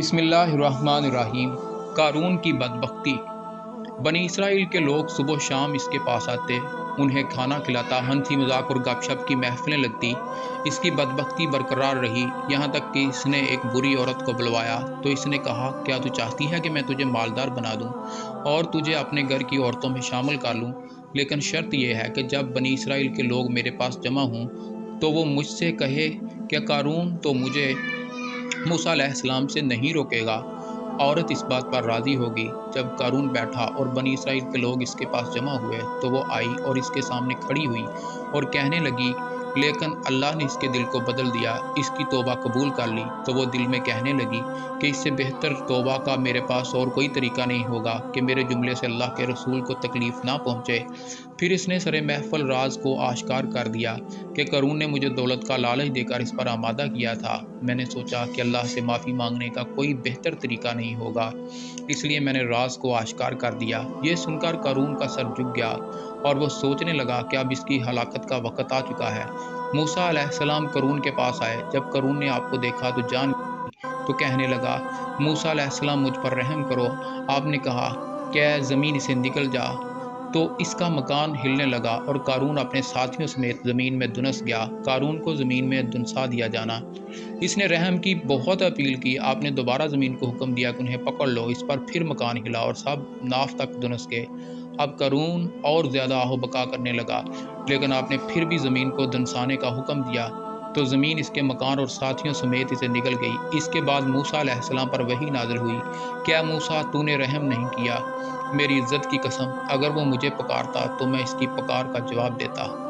بسم اللہ الرحمن الرحیم۔ قارون کی بدبختی۔ بنی اسرائیل کے لوگ صبح و شام اس کے پاس آتے، انہیں کھانا کھلاتا، ہنسی مذاق اور گپ شپ کی محفلیں لگتی۔ اس کی بدبختی برقرار رہی، یہاں تک کہ اس نے ایک بری عورت کو بلوایا تو اس نے کہا، کیا تو چاہتی ہے کہ میں تجھے مالدار بنا دوں اور تجھے اپنے گھر کی عورتوں میں شامل کر لوں، لیکن شرط یہ ہے کہ جب بنی اسرائیل کے لوگ میرے پاس جمع ہوں تو وہ مجھ سے کہے کہ قارون تو مجھے موسیٰ علیہ السلام سے نہیں روکے گا۔ عورت اس بات پر راضی ہوگی۔ جب قارون بیٹھا اور بنی اسرائیل کے لوگ اس کے پاس جمع ہوئے تو وہ آئی اور اس کے سامنے کھڑی ہوئی اور کہنے لگی، لیکن اللہ نے اس کے دل کو بدل دیا، اس کی توبہ قبول کر لی۔ تو وہ دل میں کہنے لگی کہ اس سے بہتر توبہ کا میرے پاس اور کوئی طریقہ نہیں ہوگا کہ میرے جملے سے اللہ کے رسول کو تکلیف نہ پہنچے۔ پھر اس نے سر محفل راز کو آشکار کر دیا کہ قارون نے مجھے دولت کا لالچ دے کر اس پر آمادہ کیا تھا۔ میں نے سوچا کہ اللہ سے معافی مانگنے کا کوئی بہتر طریقہ نہیں ہوگا، اس لیے میں نے راز کو آشکار کر دیا۔ یہ سن کر قارون کا سر جھک گیا اور وہ سوچنے لگا کہ اب اس کی ہلاکت کا وقت آ چکا ہے۔ موسیٰ علیہ السلام قارون کے پاس آئے۔ جب قارون نے آپ کو دیکھا تو جان تو کہنے لگا، موسیٰ علیہ السلام مجھ پر رحم کرو۔ آپ نے کہا کہ اے زمین سے نکل جا، تو اس کا مکان ہلنے لگا اور قارون اپنے ساتھیوں سمیت زمین میں دنس گیا۔ قارون کو زمین میں دنسا دیا جانا۔ اس نے رحم کی بہت اپیل کی۔ آپ نے دوبارہ زمین کو حکم دیا کہ انہیں پکڑ لو۔ اس پر پھر مکان ہلا اور سب ناف تک دنس گئے۔ اب قارون اور زیادہ آہو بکا کرنے لگا، لیکن آپ نے پھر بھی زمین کو دنسانے کا حکم دیا تو زمین اس کے مکان اور ساتھیوں سمیت اسے نگل گئی۔ اس کے بعد موسیٰ علیہ السلام پر وحی نازل ہوئی کہ اے موسیٰ، تو نے رحم نہیں کیا۔ میری عزت کی قسم، اگر وہ مجھے پکارتا تو میں اس کی پکار کا جواب دیتا۔